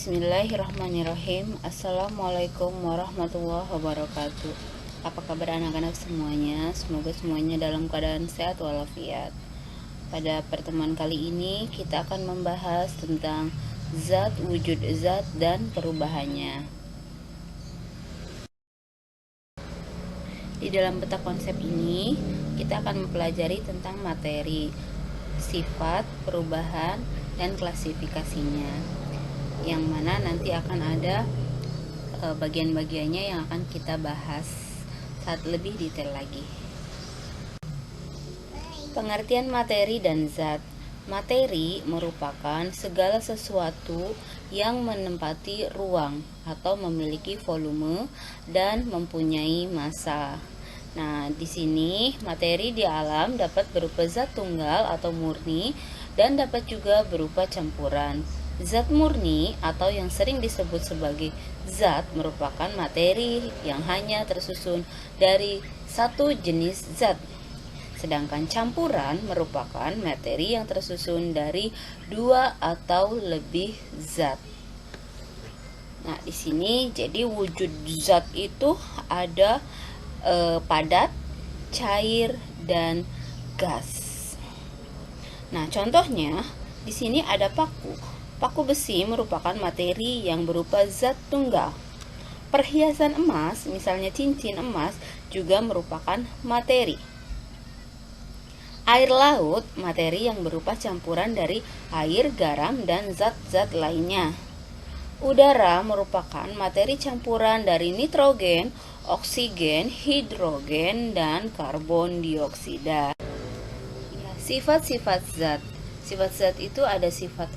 Bismillahirrahmanirrahim. Assalamualaikum warahmatullahi wabarakatuh. Apa kabar anak-anak semuanya? Semoga semuanya dalam keadaan sehat walafiat. Pada pertemuan kali ini kita akan membahas tentang zat, wujud zat, dan perubahannya. Di dalam peta konsep ini kita akan mempelajari tentang materi, sifat, perubahan, dan klasifikasinya, yang mana nanti akan ada bagian-bagiannya yang akan kita bahas saat lebih detail lagi. Pengertian materi dan zat. Materi merupakan segala sesuatu yang menempati ruang atau memiliki volume dan mempunyai massa. Nah, di sini materi di alam dapat berupa zat tunggal atau murni dan dapat juga berupa campuran. Zat murni atau yang sering disebut sebagai zat merupakan materi yang hanya tersusun dari satu jenis zat. Sedangkan campuran merupakan materi yang tersusun dari dua atau lebih zat. Nah, di sini jadi wujud zat itu ada padat, cair, dan gas. Nah, contohnya di sini ada paku. Paku besi merupakan materi yang berupa zat tunggal. Perhiasan emas, misalnya cincin emas, juga merupakan materi. Air laut, materi yang berupa campuran dari air, garam, dan zat-zat lainnya. Udara merupakan materi campuran dari nitrogen, oksigen, hidrogen, dan karbon dioksida. Sifat-sifat zat. Sifat zat itu ada sifat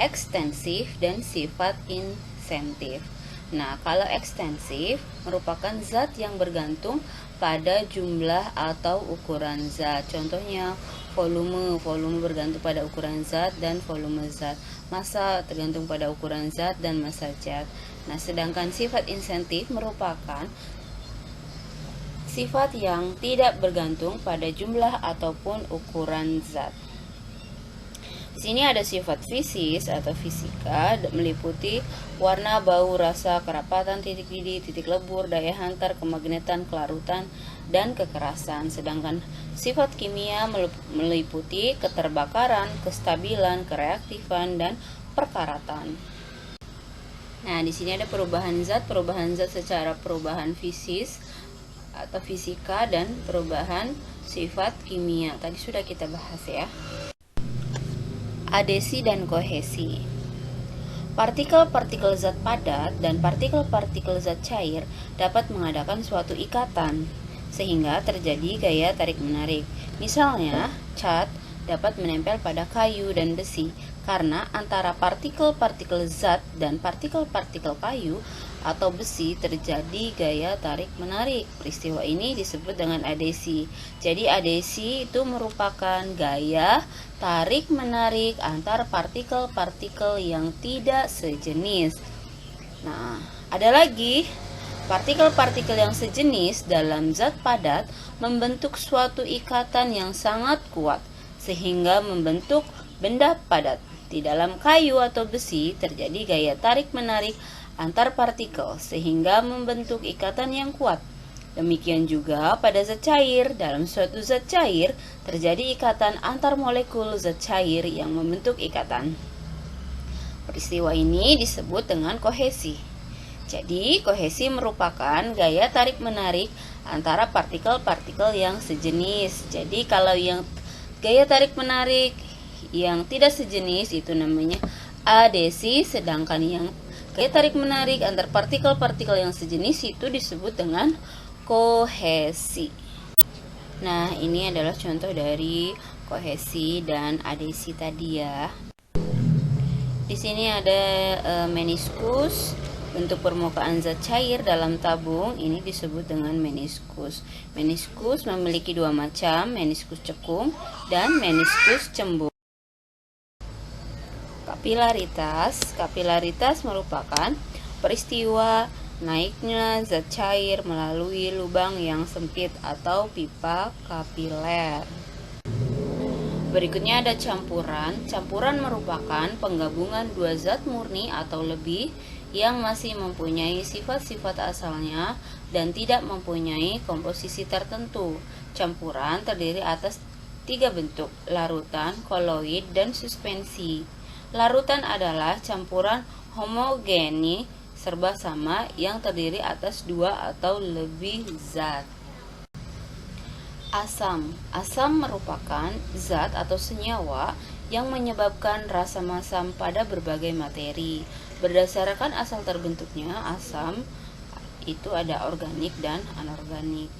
ekstensif dan sifat insentif. Nah, kalau ekstensif merupakan zat yang bergantung pada jumlah atau ukuran zat. Contohnya volume bergantung pada ukuran zat dan volume zat. Massa tergantung pada ukuran zat dan massa zat. Nah, sedangkan sifat insentif merupakan sifat yang tidak bergantung pada jumlah ataupun ukuran zat. Di sini ada sifat fisis atau fisika, meliputi warna, bau, rasa, kerapatan, titik didih, titik lebur, daya hantar, kemagnetan, kelarutan, dan kekerasan. Sedangkan sifat kimia meliputi keterbakaran, kestabilan, kereaktifan, dan perkaratan. Nah, di sini ada perubahan zat secara perubahan fisis atau fisika dan perubahan sifat kimia. Tadi sudah kita bahas ya. Adesi dan kohesi. Partikel-partikel zat padat dan partikel-partikel zat cair dapat mengadakan suatu ikatan sehingga terjadi gaya tarik-menarik. Misalnya, cat dapat menempel pada kayu dan besi karena antara partikel-partikel zat dan partikel-partikel kayu atau besi terjadi gaya tarik-menarik. Peristiwa ini disebut dengan adesi. Jadi adesi itu merupakan gaya tarik-menarik antar partikel-partikel yang tidak sejenis. Nah, ada lagi partikel-partikel yang sejenis dalam zat padat membentuk suatu ikatan yang sangat kuat sehingga membentuk benda padat. Di dalam kayu atau besi terjadi gaya tarik-menarik antar partikel sehingga membentuk ikatan yang kuat. Demikian juga pada zat cair. Dalam suatu zat cair terjadi ikatan antar molekul zat cair yang membentuk ikatan. Peristiwa ini disebut dengan kohesi. Jadi, kohesi merupakan gaya tarik-menarik antara partikel-partikel yang sejenis. Jadi, kalau yang gaya tarik-menarik yang tidak sejenis itu namanya adesi, sedangkan yang gaya tarik-menarik antar partikel-partikel yang sejenis itu disebut dengan kohesi. Nah, ini adalah contoh dari kohesi dan adesi tadi ya. Di sini ada meniskus, bentuk permukaan zat cair dalam tabung, ini disebut dengan meniskus. Meniskus memiliki dua macam, meniskus cekung dan meniskus cembung. Kapilaritas merupakan peristiwa naiknya zat cair melalui lubang yang sempit atau pipa kapiler. Berikutnya ada campuran. Campuran merupakan penggabungan dua zat murni atau lebih yang masih mempunyai sifat-sifat asalnya dan tidak mempunyai komposisi tertentu. Campuran terdiri atas tiga bentuk: larutan, koloid, dan suspensi. Larutan adalah campuran homogeni serba sama yang terdiri atas dua atau lebih zat. Asam merupakan zat atau senyawa yang menyebabkan rasa masam pada berbagai materi. Berdasarkan asal terbentuknya asam itu ada organik dan anorganik.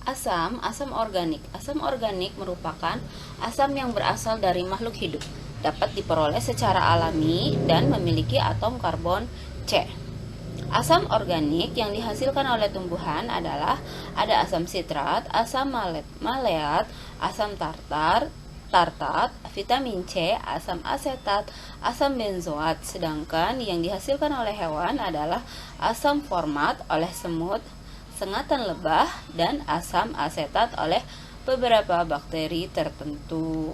Asam organik. Asam organik merupakan asam yang berasal dari makhluk hidup, dapat diperoleh secara alami dan memiliki atom karbon C. Asam organik yang dihasilkan oleh tumbuhan adalah ada asam sitrat, asam maleat, asam tartat, vitamin C, asam asetat, asam benzoat. Sedangkan yang dihasilkan oleh hewan adalah asam format oleh semut, sengatan lebah, dan asam asetat oleh beberapa bakteri tertentu.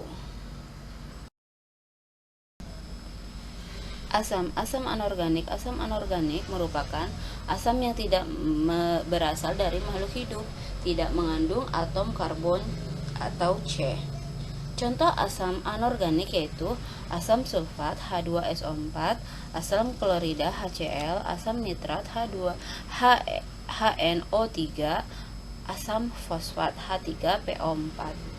Asam anorganik merupakan asam yang tidak berasal dari makhluk hidup, tidak mengandung atom karbon atau C. Contoh asam anorganik yaitu asam sulfat H2SO4, asam klorida HCl, asam nitrat HNO3, asam fosfat H3PO4.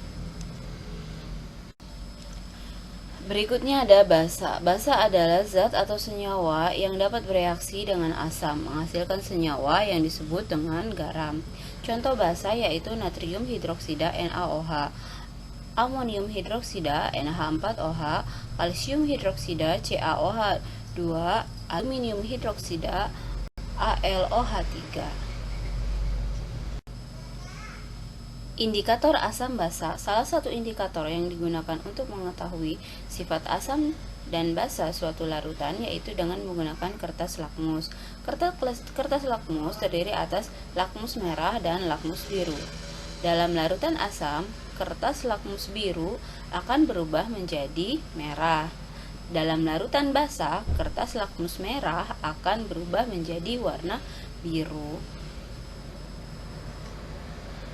Berikutnya ada basa. Basa adalah zat atau senyawa yang dapat bereaksi dengan asam, menghasilkan senyawa yang disebut dengan garam. Contoh basa yaitu natrium hidroksida NaOH, amonium hidroksida NH4OH, kalsium hidroksida CaOH2, aluminium hidroksida AlOH3. Indikator asam basa. Salah satu indikator yang digunakan untuk mengetahui sifat asam dan basa suatu larutan yaitu dengan menggunakan kertas lakmus. Kertas lakmus terdiri atas lakmus merah dan lakmus biru. Dalam larutan asam, kertas lakmus biru akan berubah menjadi merah. Dalam larutan basa, kertas lakmus merah akan berubah menjadi warna biru.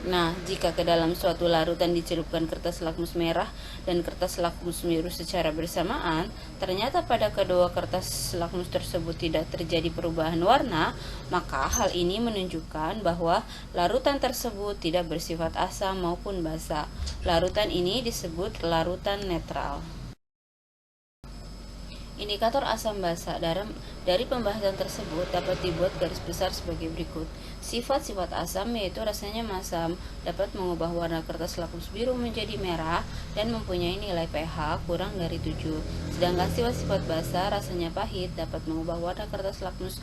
Nah, jika ke dalam suatu larutan dicelupkan kertas lakmus merah dan kertas lakmus biru secara bersamaan, ternyata pada kedua kertas lakmus tersebut tidak terjadi perubahan warna, maka hal ini menunjukkan bahwa larutan tersebut tidak bersifat asam maupun basa. Larutan ini disebut larutan netral. Indikator asam basa. Dari pembahasan tersebut dapat dibuat garis besar sebagai berikut. Sifat-sifat asam yaitu rasanya masam, dapat mengubah warna kertas lakmus biru menjadi merah dan mempunyai nilai pH kurang dari 7. Sedangkan sifat-sifat basa rasanya pahit, dapat mengubah warna kertas lakmus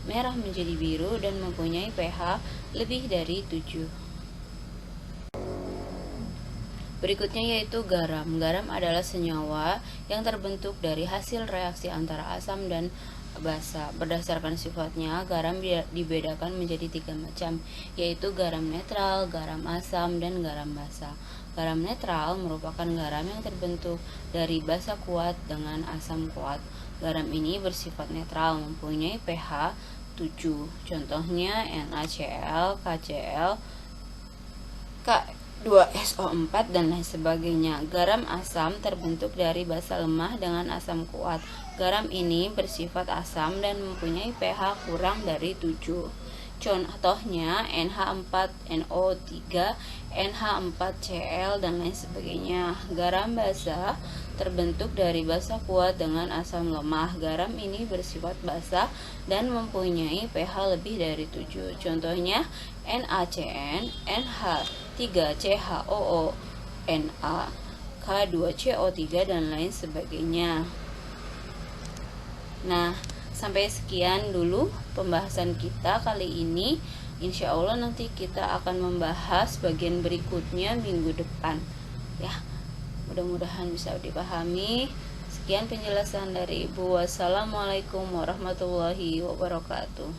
merah menjadi biru dan mempunyai pH lebih dari 7. Berikutnya yaitu garam. Garam adalah senyawa yang terbentuk dari hasil reaksi antara asam dan basa. Berdasarkan sifatnya, garam dibedakan menjadi 3 macam, yaitu garam netral, garam asam, dan garam basa. Garam netral merupakan garam yang terbentuk dari basa kuat dengan asam kuat. Garam ini bersifat netral, mempunyai pH 7. Contohnya NaCl, KCl, K2SO4 dan lain sebagainya. Garam asam terbentuk dari basa lemah dengan asam kuat. Garam ini bersifat asam dan mempunyai pH kurang dari 7. Contohnya NH4NO3, NH4Cl dan lain sebagainya. Garam basa terbentuk dari basa kuat dengan asam lemah. Garam ini bersifat basa dan mempunyai pH lebih dari 7. Contohnya NaCN, NH3CHOO, Na, K2CO3 dan lain sebagainya. Nah, sampai sekian dulu pembahasan kita kali ini. Insya Allah nanti kita akan membahas bagian berikutnya minggu depan. Ya, mudah-mudahan bisa dipahami. Sekian penjelasan dari Ibu. Wassalamualaikum warahmatullahi wabarakatuh.